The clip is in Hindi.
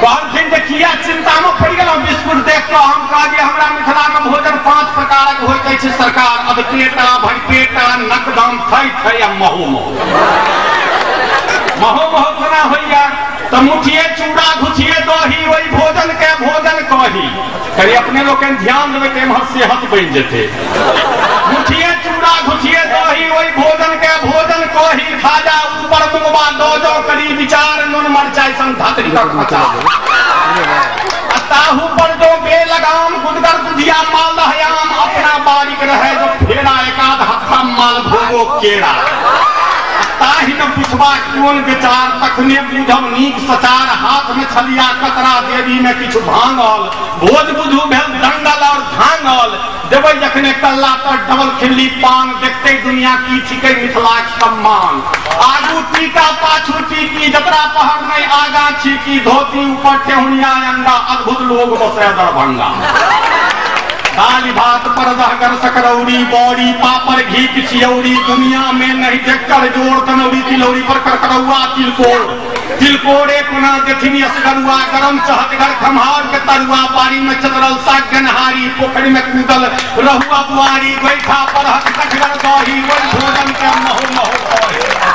कहलखिन जे किया चिंता में पड़ गेल बिस्कुट देख के हम कहलिए हमरा मिथिला में भोजन 5 प्रकारक होइत अछि सरकार अधपेटा भरपेटा नकदम थई थई आ महू महू केना होइया तो मुठिए चूड़ा घुचिए दही वही भोजन के भोजन कही कहीं अपने लोग ध्यान देवे के एमहर सेहत बन जेते मुठिए चूड़ा घुचिए दही वही भोजन के भोजन कही खाजा ऊपर मुंगवा दो जो करी विचार नून मरचाई संग धातरी का खचा ताहू पर जो बेलगाम गुदगर दुधिया मालदह आम अपना बारीक रहे जो फेरा एकाध हफ्ता माल भोगो केरा ताही न पुछबा कोन विचार तखने बुझब नीक सचार हाथ में छलिया कतरा देवी में किछु भांगल भोज बुझू भेल दंगल और धांगल देवे जखने कल्ला पर डबल खिल्ली पान देखते दुनिया की छिके मिथिला सम्मान आगू टीका पाछू टीकी जतरा पहर नहीं आगा छीकी धोती ऊपर ठेहुनिया अंगा अद्भुत लोग बसे दरभंगा दाली भात पर दहगर सकरौरी बौड़ी पापड़ घी किचियौरी दुनिया में नहीं देखकर जोड़ तनौरी तिलौरी पर करकरौआ तिलकोरे कुना देखनी असगरुआ गरम चहटगर खम्हार के तरुआ बारी में चतरल साग गनहारी पोखरी में कूदल रहुआ बुआरी बैठा पर कटगर दही वही भोजन के महो महो